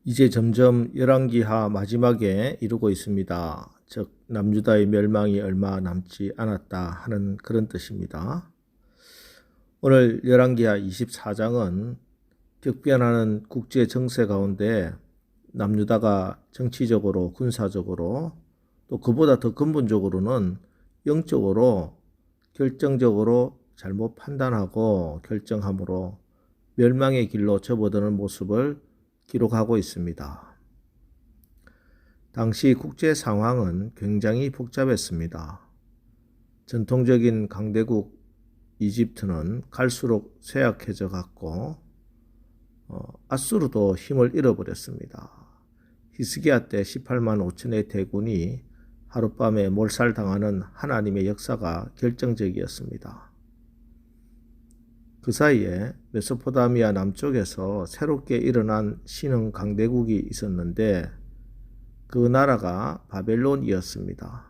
이제 점점 열왕기하 마지막에 이르고 있습니다. 즉 남유다의 멸망이 얼마 남지 않았다 하는 그런 뜻입니다. 오늘 열왕기하 24장은 격변하는 국제 정세 가운데 남유다가 정치적으로 군사적으로 또 그보다 더 근본적으로는 영적으로 결정적으로 잘못 판단하고 결정함으로 멸망의 길로 접어드는 모습을 기록하고 있습니다. 당시 국제 상황은 굉장히 복잡했습니다. 전통적인 강대국 이집트는 갈수록 쇠약해져 갔고 아수르도 힘을 잃어버렸습니다. 히스기야 때 18만 5천의 대군이 하룻밤에 몰살당하는 하나님의 역사가 결정적이었습니다. 그 사이에 메소포타미아 남쪽에서 새롭게 일어난 신흥 강대국이 있었는데 그 나라가 바벨론이었습니다.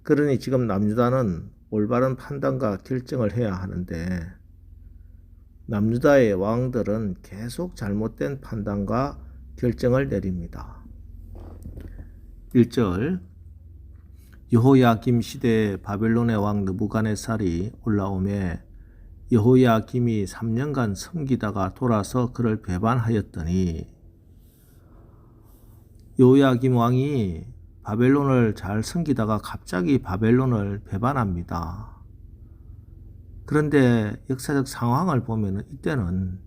그러니 지금 남유다는 올바른 판단과 결정을 해야 하는데 남유다의 왕들은 계속 잘못된 판단과 결정을 내립니다. 1절 여호야김 시대에 바벨론의 왕 느부갓네살이 올라오매 여호야김이 3년간 섬기다가 돌아서 그를 배반하였더니 여호야김 왕이 바벨론을 잘 섬기다가 갑자기 바벨론을 배반합니다. 그런데 역사적 상황을 보면 이때는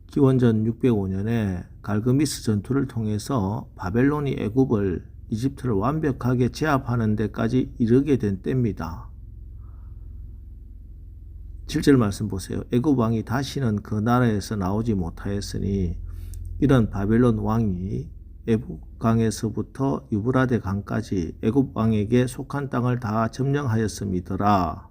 기원전 605년에 갈그미스 전투를 통해서 바벨론이 애굽을 이집트를 완벽하게 제압하는 데까지 이르게 된 때입니다. 7절 말씀 보세요. 애굽 왕이 다시는 그 나라에서 나오지 못하였으니 이런 바벨론 왕이 애굽 강에서부터 유브라데 강까지 애굽 왕에게 속한 땅을 다 점령하였음이더라.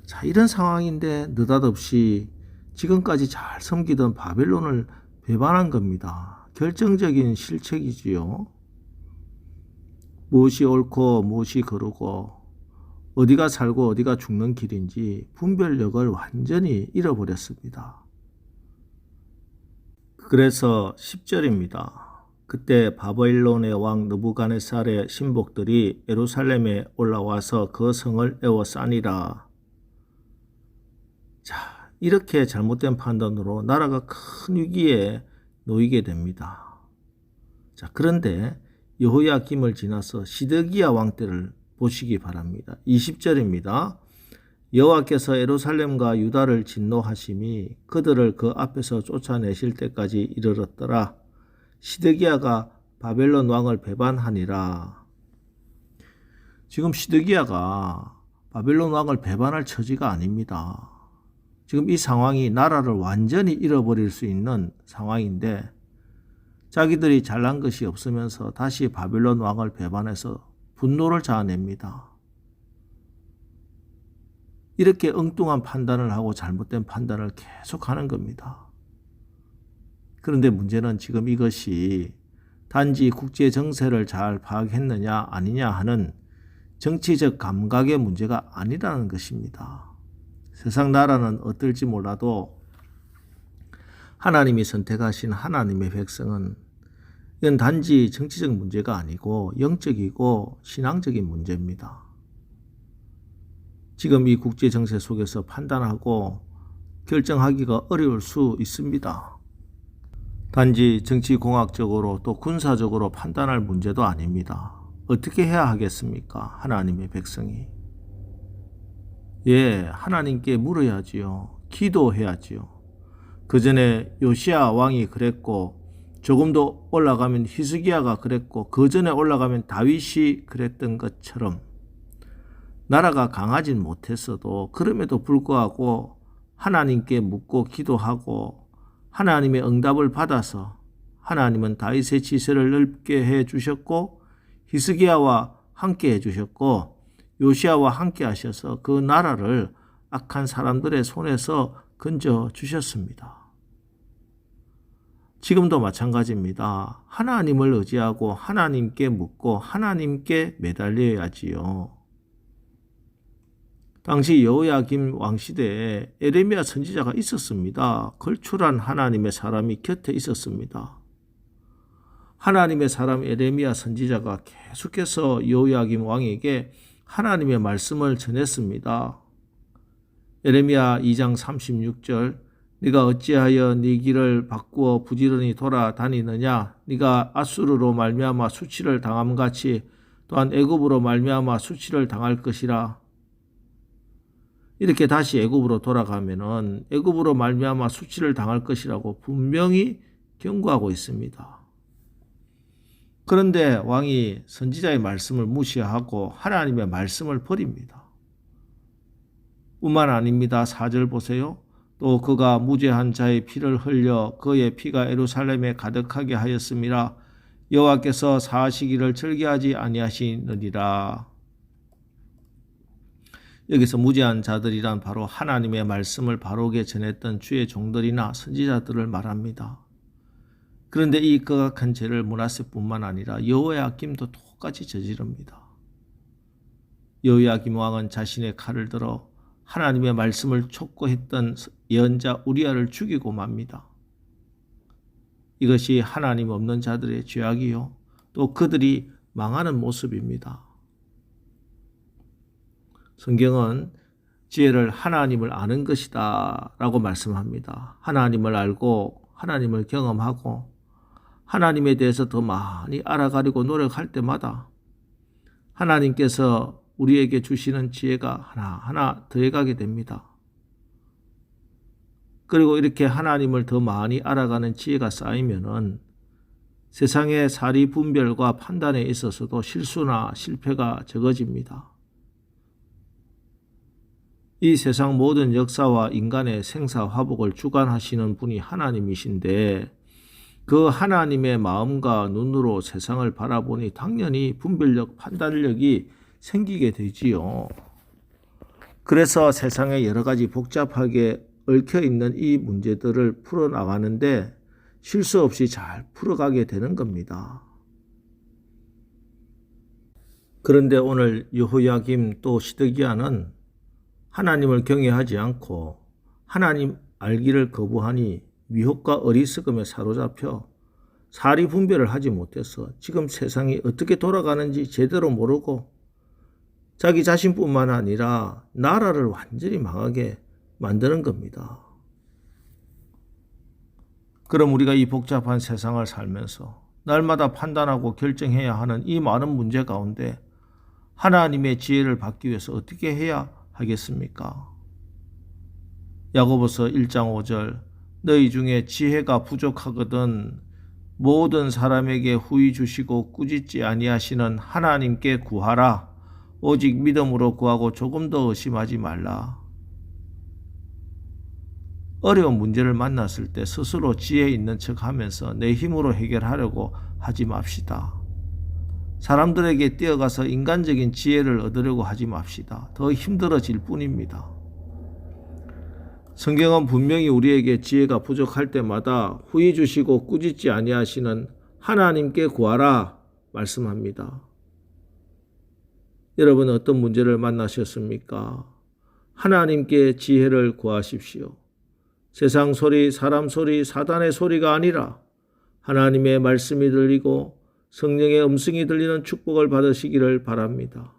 자, 이런 상황인데 느닷없이 지금까지 잘 섬기던 바벨론을 배반한 겁니다. 결정적인 실책이지요. 무엇이 옳고 무엇이 그르고 어디가 살고 어디가 죽는 길인지 분별력을 완전히 잃어버렸습니다. 그래서 10절입니다. 그때 바벨론의 왕 느부갓네살의 신복들이 예루살렘에 올라와서 그 성을 에워싸니라. 자, 이렇게 잘못된 판단으로 나라가 큰 위기에 놓이게 됩니다. 자, 그런데 여호야김을 지나서 시드기야 왕 때를 보시기 바랍니다. 20절입니다. 여호와께서 예루살렘과 유다를 진노하심이 그들을 그 앞에서 쫓아내실 때까지 이르렀더라. 시드기야가 바벨론 왕을 배반하니라. 지금 시드기야가 바벨론 왕을 배반할 처지가 아닙니다. 지금 이 상황이 나라를 완전히 잃어버릴 수 있는 상황인데 자기들이 잘난 것이 없으면서 다시 바벨론 왕을 배반해서 분노를 자아냅니다. 이렇게 엉뚱한 판단을 하고 잘못된 판단을 계속하는 겁니다. 그런데 문제는 지금 이것이 단지 국제 정세를 잘 파악했느냐 아니냐 하는 정치적 감각의 문제가 아니라는 것입니다. 세상 나라는 어떨지 몰라도 하나님이 선택하신 하나님의 백성은 이건 단지 정치적 문제가 아니고 영적이고 신앙적인 문제입니다. 지금 이 국제 정세 속에서 판단하고 결정하기가 어려울 수 있습니다. 단지 정치공학적으로 또 군사적으로 판단할 문제도 아닙니다. 어떻게 해야 하겠습니까? 하나님의 백성이. 하나님께 물어야지요. 기도해야지요. 그 전에 요시야 왕이 그랬고 조금 더 올라가면 히스기야가 그랬고 그 전에 올라가면 다윗이 그랬던 것처럼 나라가 강하진 못했어도 그럼에도 불구하고 하나님께 묻고 기도하고 하나님의 응답을 받아서 하나님은 다윗의 지세를 넓게 해주셨고 히스기야와 함께 해주셨고 요시야와 함께 하셔서 그 나라를 악한 사람들의 손에서 건져주셨습니다. 지금도 마찬가지입니다. 하나님을 의지하고 하나님께 묻고 하나님께 매달려야지요. 당시 여호야김 왕 시대에 에레미야 선지자가 있었습니다. 걸출한 하나님의 사람이 곁에 있었습니다. 하나님의 사람 에레미야 선지자가 계속해서 여호야김 왕에게 하나님의 말씀을 전했습니다. 에레미야 2장 36절 네가 어찌하여 네 길을 바꾸어 부지런히 돌아다니느냐 네가 아수르로 말미암아 수치를 당함같이 또한 애굽으로 말미암아 수치를 당할 것이라. 이렇게 다시 애굽으로 돌아가면은 애굽으로 말미암아 수치를 당할 것이라고 분명히 경고하고 있습니다. 그런데 왕이 선지자의 말씀을 무시하고 하나님의 말씀을 버립니다. 뿐만 아닙니다. 4절 보세요. 또 그가 무죄한 자의 피를 흘려 그의 피가 예루살렘에 가득하게 하였음이라. 여호와께서 사하시기를 즐겨하지 아니하시느니라. 여기서 무죄한 자들이란 바로 하나님의 말씀을 바르게 전했던 주의 종들이나 선지자들을 말합니다. 그런데 이 극악한 죄를 므낫세뿐만 아니라 여호야김도 똑같이 저지릅니다. 여호야김 왕은 자신의 칼을 들어 하나님의 말씀을 촉구했던 예언자 우리야를 죽이고 맙니다. 이것이 하나님 없는 자들의 죄악이요 또 그들이 망하는 모습입니다. 성경은 지혜를 하나님을 아는 것이다 라고 말씀합니다. 하나님을 알고 하나님을 경험하고 하나님에 대해서 더 많이 알아가려고 노력할 때마다 하나님께서 우리에게 주시는 지혜가 하나하나 더해가게 됩니다. 그리고 이렇게 하나님을 더 많이 알아가는 지혜가 쌓이면은 세상의 사리 분별과 판단에 있어서도 실수나 실패가 적어집니다. 이 세상 모든 역사와 인간의 생사화복을 주관하시는 분이 하나님이신데 그 하나님의 마음과 눈으로 세상을 바라보니 당연히 분별력, 판단력이 생기게 되지요. 그래서 세상에 여러 가지 복잡하게 얽혀있는 이 문제들을 풀어나가는데 실수 없이 잘 풀어가게 되는 겁니다. 그런데 오늘 여호야김 또 시드기야는 하나님을 경외하지 않고 하나님 알기를 거부하니 미혹과 어리석음에 사로잡혀 사리 분별을 하지 못해서 지금 세상이 어떻게 돌아가는지 제대로 모르고 자기 자신뿐만 아니라 나라를 완전히 망하게 만드는 겁니다. 그럼 우리가 이 복잡한 세상을 살면서 날마다 판단하고 결정해야 하는 이 많은 문제 가운데 하나님의 지혜를 받기 위해서 어떻게 해야 하겠습니까? 야고보서 1장 5절 너희 중에 지혜가 부족하거든 모든 사람에게 후히 주시고 꾸짖지 아니하시는 하나님께 구하라. 오직 믿음으로 구하고 조금 더 의심하지 말라. 어려운 문제를 만났을 때 스스로 지혜 있는 척하면서 내 힘으로 해결하려고 하지 맙시다. 사람들에게 뛰어가서 인간적인 지혜를 얻으려고 하지 맙시다. 더 힘들어질 뿐입니다. 성경은 분명히 우리에게 지혜가 부족할 때마다 후히 주시고 꾸짖지 아니하시는 하나님께 구하라 말씀합니다. 여러분 어떤 문제를 만나셨습니까? 하나님께 지혜를 구하십시오. 세상 소리, 사람 소리, 사단의 소리가 아니라 하나님의 말씀이 들리고 성령의 음성이 들리는 축복을 받으시기를 바랍니다.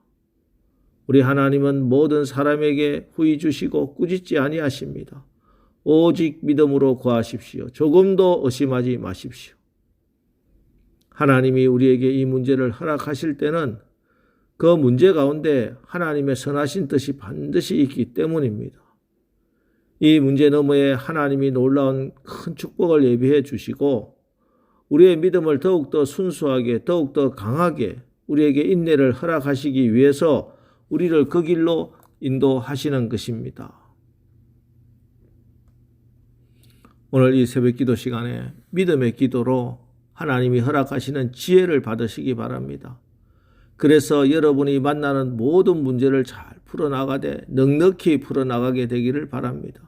우리 하나님은 모든 사람에게 후히 주시고 꾸짖지 아니하십니다. 오직 믿음으로 구하십시오. 조금도 의심하지 마십시오. 하나님이 우리에게 이 문제를 허락하실 때는 그 문제 가운데 하나님의 선하신 뜻이 반드시 있기 때문입니다. 이 문제 너머에 하나님이 놀라운 큰 축복을 예비해 주시고 우리의 믿음을 더욱더 순수하게 더욱더 강하게 우리에게 인내를 허락하시기 위해서 우리를 그 길로 인도하시는 것입니다. 오늘 이 새벽기도 시간에 믿음의 기도로 하나님이 허락하시는 지혜를 받으시기 바랍니다. 그래서 여러분이 만나는 모든 문제를 잘 풀어나가되 넉넉히 풀어나가게 되기를 바랍니다.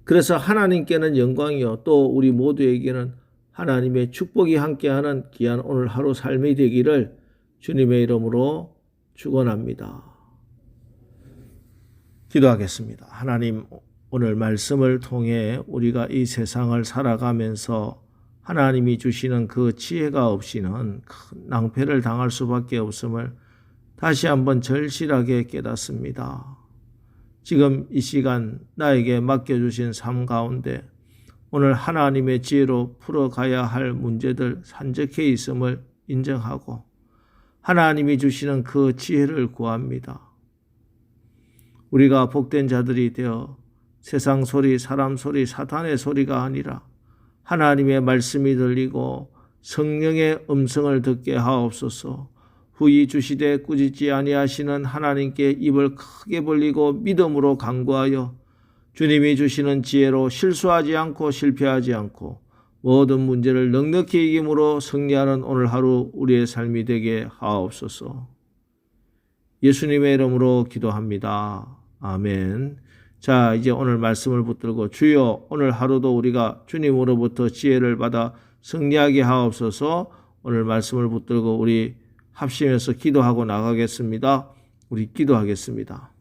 그래서 하나님께는 영광이요 또 우리 모두에게는 하나님의 축복이 함께하는 귀한 오늘 하루 삶이 되기를 주님의 이름으로 축원합니다. 기도하겠습니다. 하나님, 오늘 말씀을 통해 우리가 이 세상을 살아가면서 하나님이 주시는 그 지혜가 없이는 큰 낭패를 당할 수밖에 없음을 다시 한번 절실하게 깨닫습니다. 지금 이 시간 나에게 맡겨주신 삶 가운데 오늘 하나님의 지혜로 풀어가야 할 문제들 산적해 있음을 인정하고 하나님이 주시는 그 지혜를 구합니다. 우리가 복된 자들이 되어 세상 소리, 사람 소리, 사탄의 소리가 아니라 하나님의 말씀이 들리고 성령의 음성을 듣게 하옵소서. 후히 주시되 꾸짖지 아니하시는 하나님께 입을 크게 벌리고 믿음으로 간구하여 주님이 주시는 지혜로 실수하지 않고 실패하지 않고 모든 문제를 넉넉히 이김으로 승리하는 오늘 하루 우리의 삶이 되게 하옵소서. 예수님의 이름으로 기도합니다. 아멘. 자, 이제 오늘 말씀을 붙들고 주여 오늘 하루도 우리가 주님으로부터 지혜를 받아 승리하게 하옵소서. 오늘 말씀을 붙들고 우리 합심해서 기도하고 나가겠습니다. 우리 기도하겠습니다.